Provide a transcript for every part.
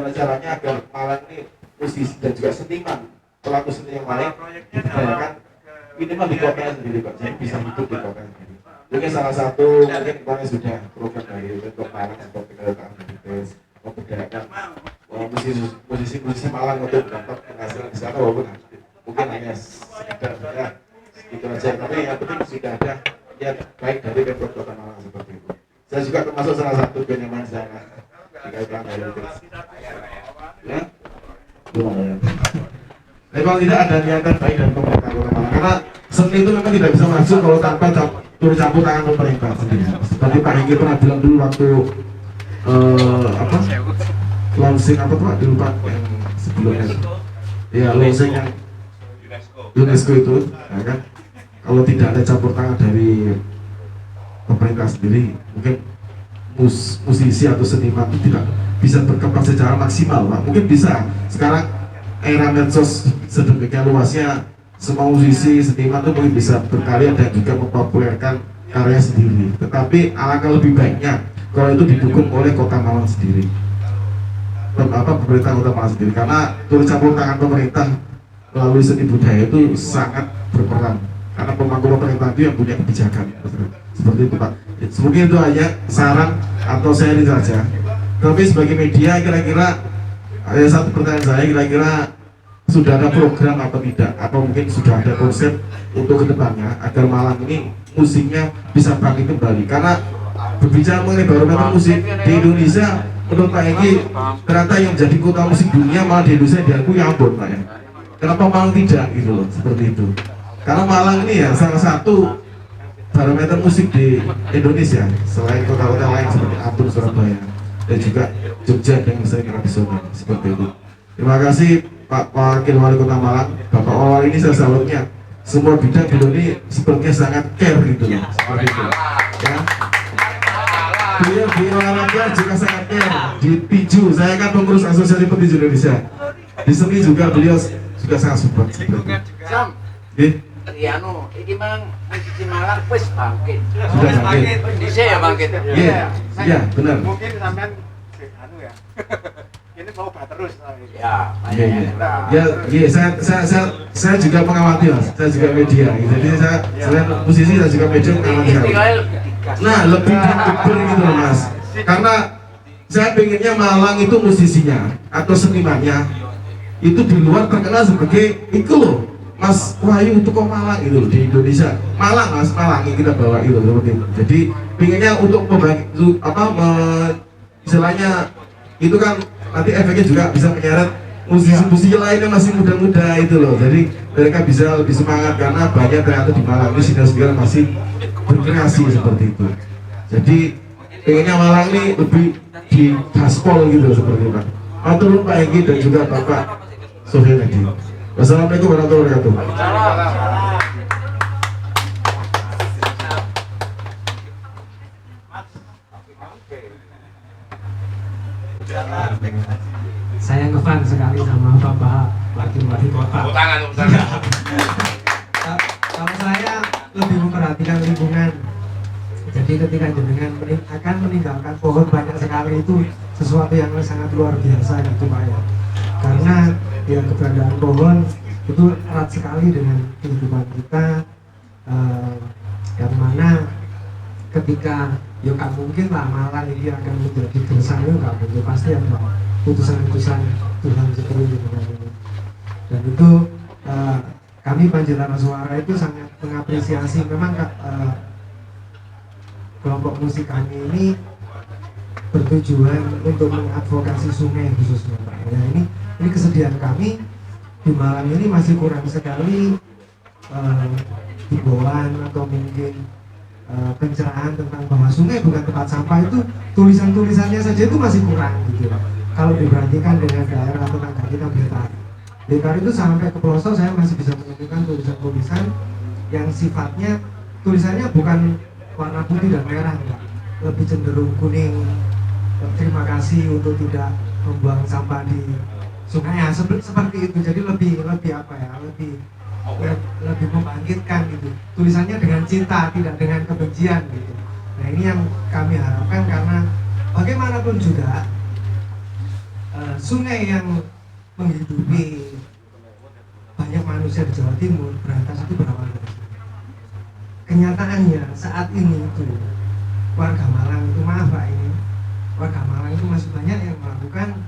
gimana caranya agar Malang ini musisi dan juga seniman, pelaku seni yang lain diberdayakan minimal di kotanya sendiri Pak, jadi bisa hidup di kotanya sendiri. Mungkin salah satu mungkin kemarin sudah program dari untuk Malang seperti kedatangan BTS memberdayakan musisi Malang untuk dapat penghasilan di sana, walaupun mungkin hanya sekedar ya itu aja, tapi yang penting sudah ada ya baik dari Pemprov Kota Malang seperti itu. Saya juga termasuk salah satu penyaman sana dikaitkan dari itu. Ya, lumayan. Tapi kalau tidak ada niatan baik dari pemerintah Kota Malang, karena seni itu memang tidak bisa masuk kalau tanpa turut campur tangan pemerintah sendiri. Seperti Pak Hengki pernah bilang dulu waktu launching apa tuh Pak, dulu Pak yang sebelumnya ya launching yang UNESCO itu ya kan, kalau tidak ada campur tangan dari pemerintah sendiri mungkin musisi atau seniman itu tidak bisa berkembang secara maksimal Pak. Mungkin bisa sekarang era medsos sedemikian luasnya, semua musisi seniman itu mungkin bisa berkarya dan juga mempopulerkan karya sendiri, tetapi alangkah lebih baiknya kalau itu didukung oleh Kota Malang sendiri, pemerintah Kota Malang sendiri, karena turut campur tangan pemerintah melalui seni budaya itu sangat berperan, karena pemangku pemerintah itu yang punya kebijakan seperti itu Pak. Mungkin itu hanya saran atau sharing saja, tapi sebagai media kira-kira ada satu pertanyaan saya, kira-kira sudah ada program atau tidak, atau mungkin sudah ada konsep untuk kedepannya agar Malang ini musiknya bisa bangkit kembali, karena berbicara mengenai barometer musik di Indonesia menurut Pak Egi ternyata yang menjadi kota musik dunia malah di Indonesia diakui Ambon Pak ya. Kenapa Malang tidak gitu loh, seperti itu, karena Malang ini ya salah satu barometer musik di Indonesia selain kota-kota lain seperti Ambon, Surabaya dan juga Jogja yang sering tradisional seperti itu. Terima kasih Pak Wakil Wali Kota Malang, Bapak Wali ini saya salutnya, semua bidang beliau ini sepertinya sangat care gitu loh, seperti itu ya. Beliau di olahraga juga sangat care, di tinju, saya kan pengurus Asosiasi Petinju Indonesia, di seni juga beliau juga sangat support seperti itu. Riano, ini mang musisi Malang wis bangkit. Sudah bangkit. Bisa ya bangkit. Iya, benar. Mungkin sampean anu ya. Ini mau terus. Ya, ya, saya juga mengamati Mas, saya juga media. Jadi saya selain musisi saya juga media mengamati. Nah, lebih dikubur gitu loh Mas. Karena saya pengennya Malang itu musisinya atau senimannya itu di luar terkenal sebagai itu loh, Mas Wahyu itu kok Malang gitu loh, di Indonesia Malang Mas, Malang yang kita bawa gitu seperti itu. Jadi pengennya untuk membagi istilahnya itu kan nanti efeknya juga bisa menyeret musisi-musisi lain yang masih muda-muda itu loh, jadi mereka bisa lebih semangat karena banyak ternyata di Malang ini sinar-sinar masih berkreasi seperti itu. Jadi pengennya Malang ini lebih di gaspol gitu seperti itu Pak. Matur Pak Egi dan juga Bapak Sofian Edi. Wassalamualaikum warahmatullahi wabarakatuh. Saya ngefans sekali sama Bapak Wakil Wali Kota. Kalau saya lebih memperhatikan lingkungan. Jadi ketika jenengan akan meninggalkan pohon banyak sekali itu sesuatu yang sangat luar biasa gitu Pak ya. Karena ya keberadaan pohon itu erat sekali dengan kehidupan kita, yang mana ketika ya gak mungkin lah Malang ini akan menjadi gersang, ya gak mungkin, pasti ada putusan-putusan Tuhan seperti ini. Dan itu kami Panjitara Suara itu sangat mengapresiasi, memang kelompok musik kami ini bertujuan untuk mengadvokasi sungai khususnya Pak. Ya, ini kesedihan kami di Malang ini masih kurang sekali himbauan atau mungkin pencerahan tentang bahwa sungai bukan tempat sampah, itu tulisan-tulisannya saja itu masih kurang gitu. Kalau dibandingkan dengan daerah tetangga kita Blitar itu sampai ke pelosok saya masih bisa menemukan tulisan-tulisan yang sifatnya tulisannya bukan warna putih dan merah, enggak, lebih cenderung kuning. Terima kasih untuk tidak membuang sampah di sungai ya, seperti itu. Jadi lebih apa ya, lebih membangkitkan gitu. Tulisannya dengan cinta, tidak dengan kebencian gitu. Nah ini yang kami harapkan, karena bagaimanapun juga sungai yang menghidupi banyak manusia di Jawa Timur, Brantas itu berawal dari sini. Kenyataannya saat ini itu warga Malang itu, maaf Pak, ini warga Malang itu masih banyak yang melakukan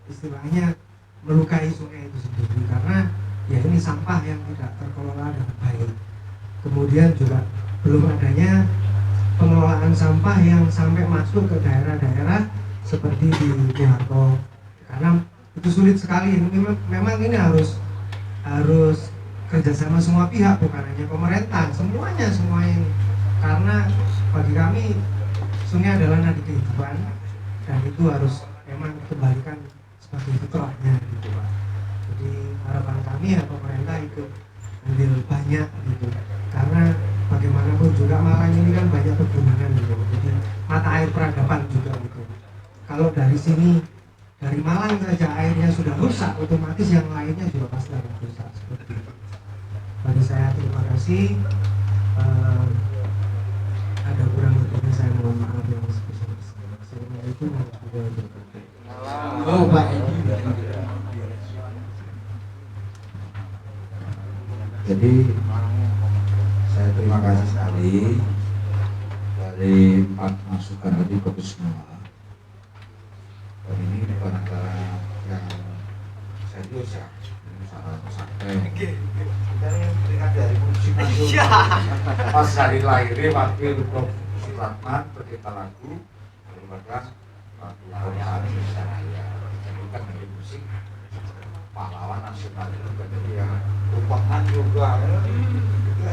istilahnya melukai sungai itu sendiri, karena ya ini sampah yang tidak terkelola dengan baik. Kemudian juga belum adanya pengelolaan sampah yang sampai masuk ke daerah-daerah seperti di Jakarta, karena itu sulit sekali. Memang ini harus kerjasama semua pihak, bukan hanya pemerintah, semuanya ini. Karena bagi kami sungai adalah nadi kehidupan dan itu harus memang dikembalikan sebagai fitrahnya gitu Pak. Jadi harapan kami ya pemerintah ikut ambil banyak gitu, karena bagaimanapun juga Malang ini kan banyak pegunungan gitu, jadi mata air peradaban juga gitu. Kalau dari sini, dari Malang saja airnya sudah rusak, otomatis yang lainnya juga pasti akan rusak seperti itu. Bagi saya terima kasih. Ada kurang lebihnya saya mohon maaf yang sebesar-besarnya. Assalamualaikum warahmatullahi wabarakatuh. Oh Pak Edi. Jadi saya terima kasih sekali dari empat masukan tadi bagus semua. Dan ini bukan antara yang serius ya, ini santai. Kita ini berikan dari musik nasional. Pas hari lahirnya wakil Prof. Supratman berkita lagu merupakan lagu Korea Indonesia Raya. Jadi bukan dari musik pahlawan nasional itu bukan dari yang rumpakan juga.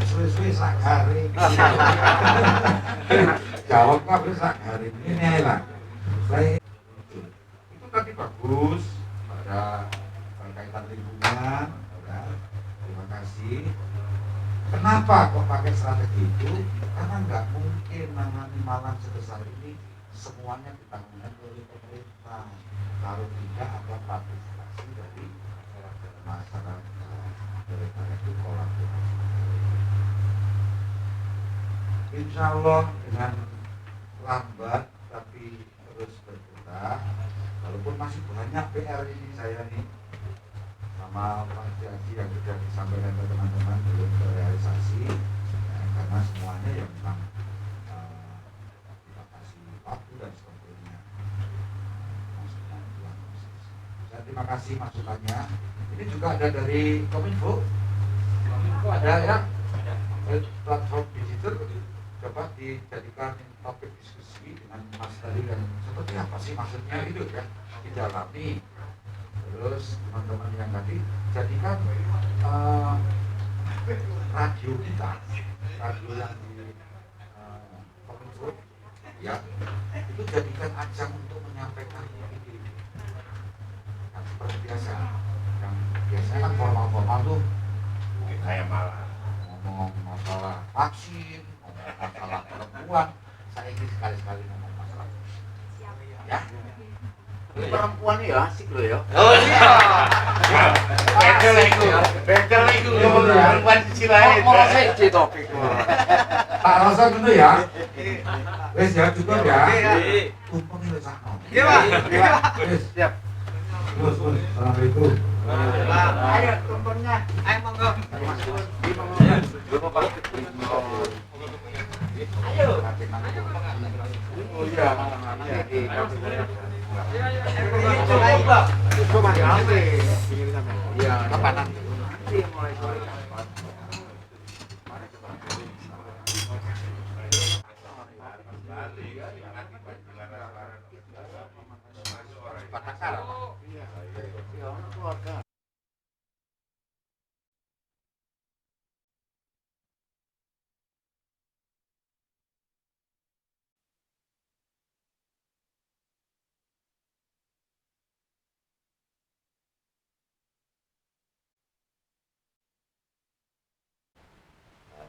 Suwe-suwe sakari. Jawab apa sakari ini lah. Itu tadi bagus pada kaitan lingkungan. Terima kasih. Kenapa kok pakai strategi itu? Karena nggak mungkin nangani Malang sebesar ini semuanya ditanggung oleh pemerintah. Kalau tidak ada partisipasi dari masyarakat, oleh karena itu kolaborasi. Insya Allah dengan lambat tapi terus bergerak, walaupun masih banyak PR ini saya nih sama janji yang sudah disampaikan ke teman-teman belum terrealisasi ya, karena semuanya yang memang kita kasih waktu dan sebagainya. Saya terima kasih masukannya. Ini juga ada dari Kominfo ada ya, platform digital, coba dijadikan topik diskusi dengan Mas tadi dan seperti apa sih maksudnya itu ya, didalami. Terus teman-teman yang tadi jadikan radio kita, radio yang di Kominfo ya, itu jadikan ajang untuk menyampaikan ide. Nah, seperti biasa, yang biasanya kan formal-formal tuh kayak malah ngomong masalah vaksin, ngomong masalah perempuan. Saya ingin sekali-sekali ngomong masalah ya. Ini perempuan ya asik loh ya. Oh iya. Bekel itu. Bekel itu perempuan sisi lain. Mau saya jadi topik. Tak rasa dulu ya. Wes ya cukup ya. Tumpeng itu sakno. Iya Pak. Wes. Siap. Terus. Assalamualaikum. Ayo tumpengnya. Ayo monggo. Ayo. Oh iya. Coba diambil. Iya, kapan nanti? Mulai sore.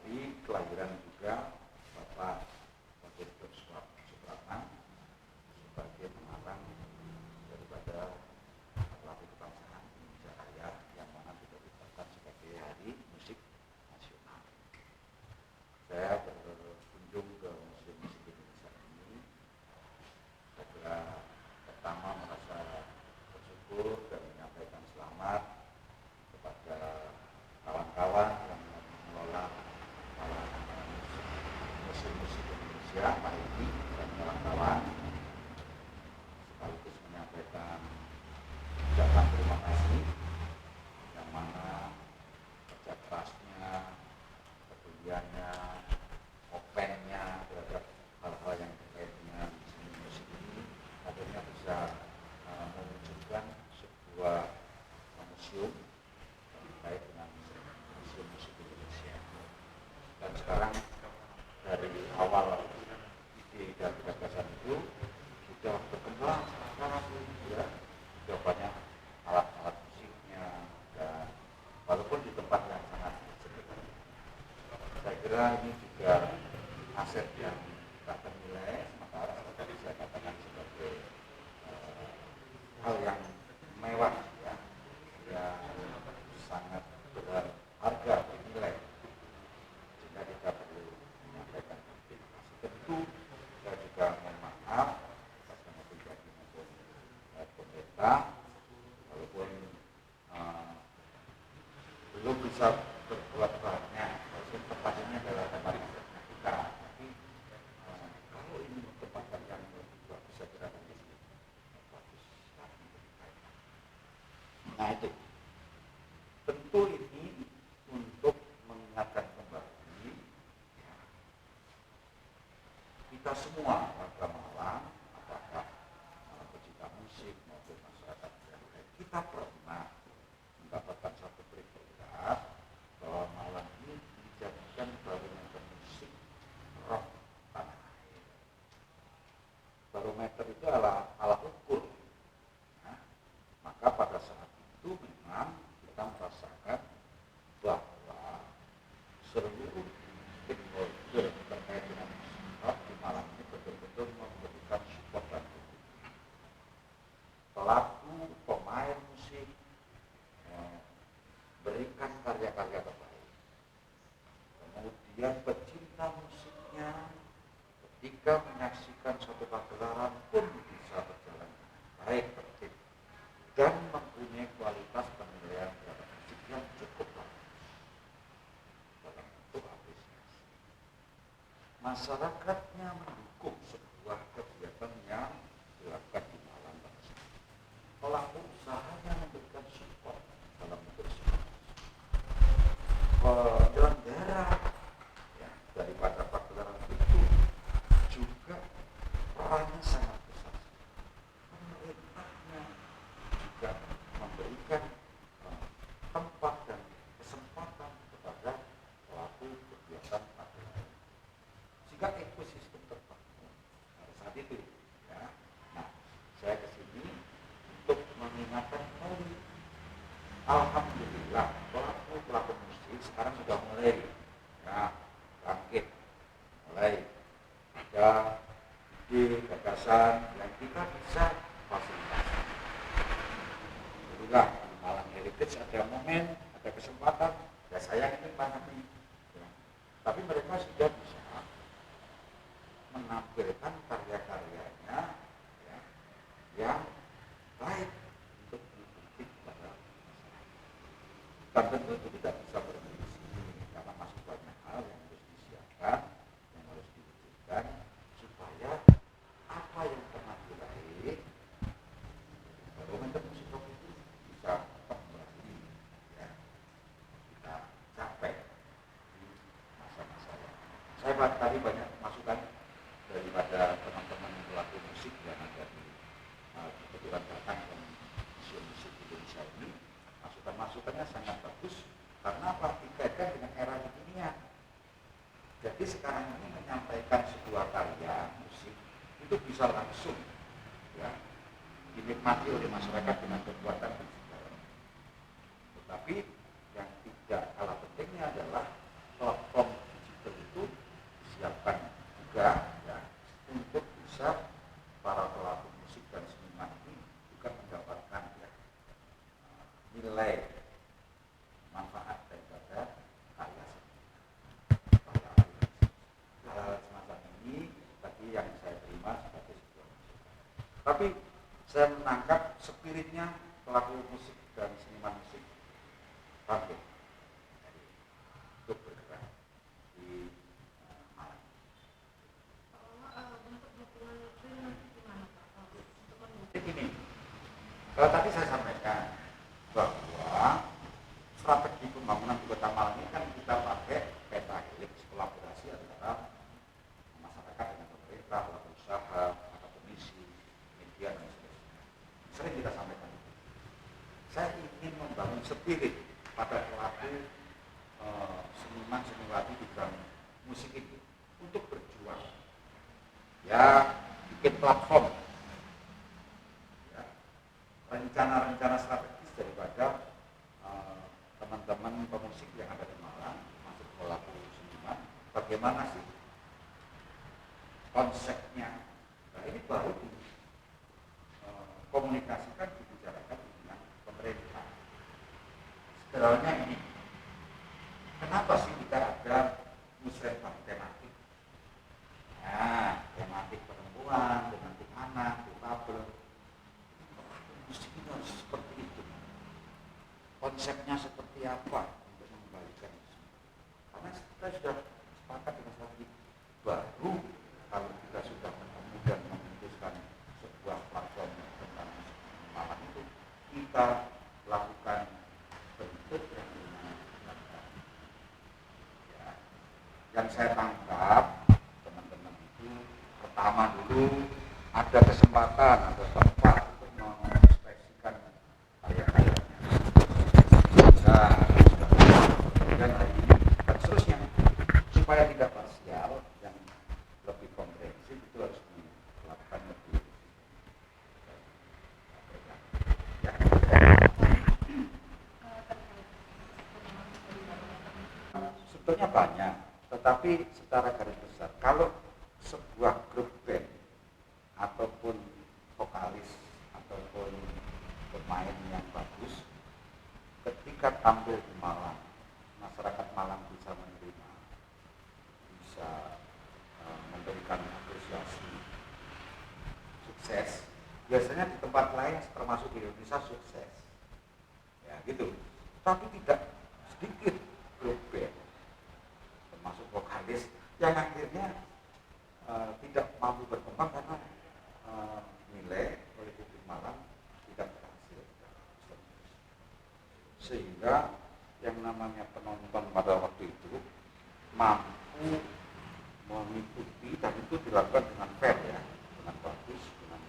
Tadi kelahiran juga Bapak Wakil Ketua Supratman sebagai pengarang daripada lagu kebangsaan Indonesia Raya yang mana sudah ditetapkan sebagai Hari Musik Nasional. Saya berkunjung ke Museum Musik Indonesia ini. Saya pertama merasa Indonesia Pak Edi dan kawan-kawan, sekaligus menyampaikan ucapan terima kasih yang mana kerja kerasnya, kepeduliannya, opennya terhadap hal-hal yang terkait dengan seni musik ini akhirnya bisa mewujudkan sebuah museum terkait dengan museum musik Indonesia. Dan sekarang dari awal ide dan gagasan itu sudah berkembang sekarang ya, sudah banyak alat-alat musiknya, dan walaupun di tempat yang sangat sederhana. Saya kira ini juga aset yang tak ternilai, sementara tadi saya katakan sebagai hal yang mewah ya, yang sangat berharga bernilai, sehingga kita perlu menyampaikan terima kasih. Tentu saya juga mohon maaf atas nama pribadi maupun pemerintah, walaupun belum bisa berbuat banyak, walaupun tempatnya adalah tempat risetnya kita, tapi kalau ini tempatkan yang lebih bagus, saya kira nanti bagus sekali. Nah itu, tentu ini untuk mengingatkan kembali ya, kita semua warga Malang, apakah pecinta musik maupun masyarakat yang lain, kita pernah mendapatkan satu peringkat bahwa Malang ini dijadikan barometer musik rock tanah air. Barometer itu adalah alat ukur. Nah, maka pada saat itu memang kita merasakan bahwa seluruh stakeholder terkait dengan musik rock di Malang ini betul-betul memberikan support dan dukungan. Pelaku, pemain musik, berikan karya-karya terbaik. Kemudian pecinta musiknya ketika menyaksikan satu pagelaran pun bisa berjalan baik, tertib, dan mempunyai kualitas penilaian terhadap musik yang cukup bagus dalam bentuk apresiasi. Masyarakatnya mendukung sebuah kegiatan yang dilakukan di Malang tersebut. Pelaku usahanya memberikan support dalam bentuk support. Penyelenggara ya, daripada pagelaran itu juga perannya sangat besar. Pemerintahnya juga memberikan tempat dan kesempatan kepada pelaku kegiatan pagelaran, sehingga ekosistem terbangun pada saat itu ya. Nah, saya kesini untuk mengingatkan kembali, alhamdulillah pelaku musik sekarang sudah mulai ya bangkit, mulai ada ide gagasan yang kita bisa fasilitasi. Alhamdulillah di Malang Heritage ada momen, ada kesempatan, ya saya ingin pandemi ya. Tapi mereka sudah bisa menampilkan karya-karyanya ya, yang baik untuk diikuti pada masyarakat. Dan tentu itu tidak bisa berhenti di sini, karena masih banyak hal yang harus disiapkan, yang harus diwujudkan, supaya apa yang pernah diraih barometer musik rock itu bisa kembali ya, kita capai di masa-masa yang saya tadi banyak masukan daripada teman-teman pelaku musik yang ada di kebetulan datang ke Museum Musik Indonesia ini. Masukan-masukannya sangat bagus karena apa? Dikaitkan dengan era kekinian. Jadi sekarang ini menyampaikan sebuah karya musik itu bisa langsung ya dinikmati oleh masyarakat dengan kekuatan dan segala. Tetapi yang tidak kalah pentingnya adalah platform digital itu disiapkan juga ya untuk bisa para pelaku musik dan seniman ini juga mendapatkan ya, nilai manfaat daripada karya seni. Hal semacam ini tadi yang saya terima sebagai sebuah masukan. Tapi saya menangkap spiritnya pelaku musik dan seniman musik bangkit untuk bergerak di Malang. Kalau tadi saya sampaikan bahwa strategi pembangunan di Kota Malang ini kan kita pakai peta helix, kolaborasi antara masyarakat dengan pemerintah, pelaku usaha, akademisi, media dan sebagainya. Sering kita sampaikan. Saya ingin membangun spirit pada pelaku seniman seniwati di bidang musik ini untuk berjuang. Ya, bikin platform. Ya, rencana-rencana strategis daripada teman-teman pemusik yang ada di Malang, masuk pelaku seniman, bagaimana sih konsepnya? Nah, ini baru komunikasikan, dibicarakan dengan pemerintah. Sederhananya ini, kenapa sih kita ada musrembang tematik? Nah, tematik perempuan, tematik anak, difabel. Musik ini harus seperti itu. Konsepnya seperti apa untuk mengembalikan itu? Karena kita sudah sepakat dengan strategi baru kalau kita sudah ketemu dan memutuskan sebuah platform tentang Malang itu, kita lakukan bentuk yang dilakukan. Ya. Yang saya tangkap teman-teman itu pertama dulu ada kesempatan, ada tempat untuk mengekspresikan karya-karyanya. Dan hari ini dan seterusnya supaya tidak parsial yang lebih komprehensif itu harus dilakukan lebih ya. Sebetulnya banyak, tetapi secara garis besar kalau sebuah grup band ataupun vokalis ataupun pemain yang bagus ketika tampil di Malang, masyarakat Malang bisa menerima, bisa memberikan apresiasi, sukses. Biasanya di tempat lain termasuk di Indonesia sukses, ya gitu. Tapi tidak sedikit grup band, termasuk vokalis yang akhirnya tidak mampu berkembang karena nilai oleh publik Malang tidak berhasil. Sehingga yang namanya penonton pada waktu itu mampu mengikuti dan itu dilakukan dengan fair ya, dengan bagus, dengan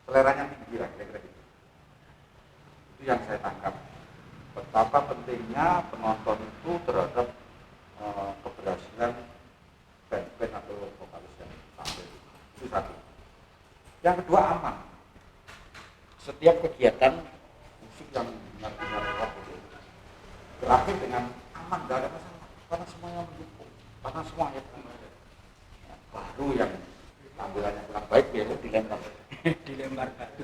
seleranya tinggi lah kira-kira gitu. Itu yang saya tangkap. Betapa pentingnya penonton itu terhadap keberhasilan band-band atau vokalis yang tampil. Itu satu. Yang kedua aman. Setiap kegiatan musik yang benar-benar rock itu berakhir dengan aman, tidak ada masalah karena semuanya mendukung, karena semua happy. Baru yang tampilannya kurang baik ya dilempar batu,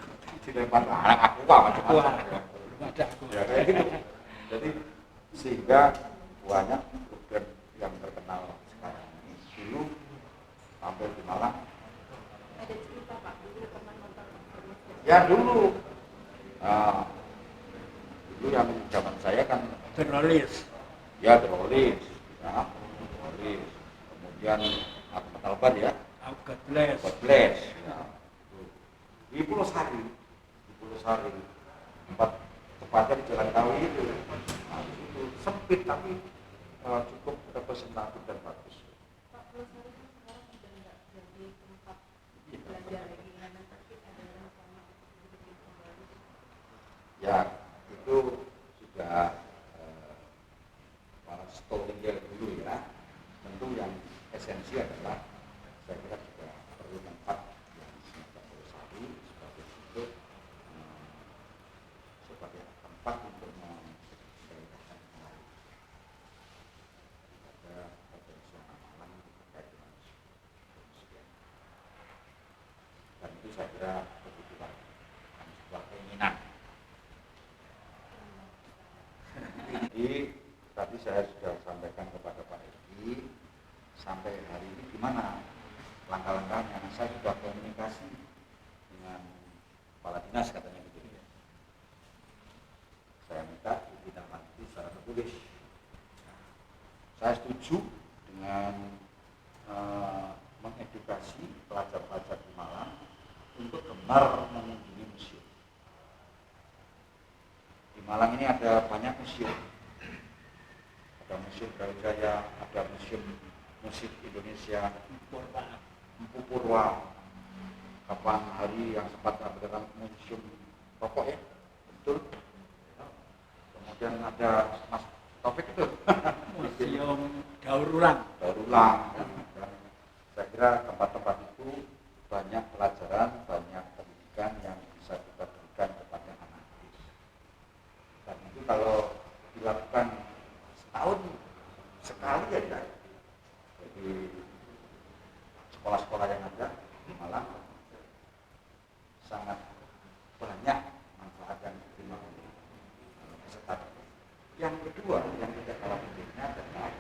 dilempar anak aku macam-macam ya kayak gitu. Jadi sehingga banyak grup yang terkenal sekarang ini dulu tampil di Malang. Ada cerita Pak, dulu pernah nonton Ya dulu yang zaman saya kan Teroris. ya teroris, kemudian Ahmad Albar ya, God bless. God bless, ya. Di Pulau Sari, tempat tepatnya di Jalan Kawi itu, nah, itu sempit tapi cukup representatif dan bagus. Pak, Pulau Sari kan sekarang sudah nggak jadi tempat belajar lagi, karena sakit ada rencana untuk bikin kembali. Ya itu sudah storynya dulu ya. Tentu yang esensi adalah saya kira juga perlu tempat yang semacam Pulau Sari sebagai bentuk sebagai tempat untuk mengajarkan kembali pada potensi amalan terkait dengan musik. Dan itu saya kira kebutuhan dan sebuah keinginan. Jadi tadi saya sudah sampaikan kepada Pak Edi, sampai hari ini gimana langkah-langkahnya. Saya sudah komunikasi dengan kepala dinas katanya gitu ya. Saya minta ditindaklanjuti secara tertulis. Saya setuju dengan mengedukasi pelajar benar-benar mengunjungi museum. Di Malang ini ada banyak museum. Ada Museum Brawijaya, ada Museum Musik Indonesia, Empu Purwa, kapan hari yang sempat ada museum rokok ya, betul. Kemudian ada Mas Taufik itu Museum Daur Ulang. Daur ulang. Dan saya kira tempat-tempat itu banyak pelajaran, banyak pendidikan yang bisa kita berikan kepada anak. Dan itu kalau dilakukan setahun sekali ya, jadi sekolah-sekolah yang ada di Malang sangat banyak manfaat yang diterima oleh peserta. Yang kedua, yang tidak kalah pentingnya adalah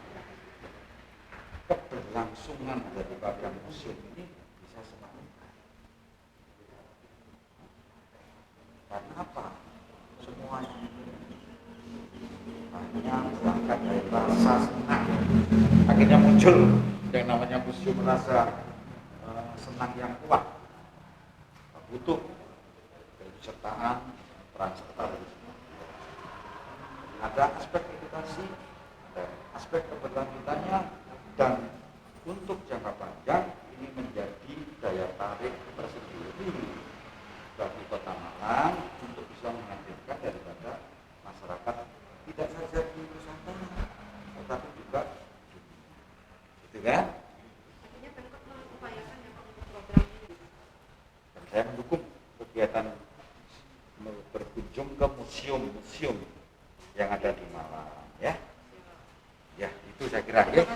keberlangsungan daripada museum ini bisa semakin baik. Karena apa? Semuanya hanya berangkat dari rasa senang. Akhirnya muncul yang namanya museum rasa senang yang kuat. Butuh kesertaan, peran serta dari semua. Ada aspek edukasi, ada aspek keberlanjutannya, dan untuk jangka panjang ini menjadi daya tarik tersendiri bagi Kota Malang untuk bisa menghadirkan daripada masyarakat tidak saja di Nusantara, tetapi juga gitu kan? Artinya Pemkot mengupayakan ya Pak untuk program ini. Dan saya mendukung kegiatan berkunjung ke museum-museum yang ada di Malang, ya. Ya, itu saya kira. Ya.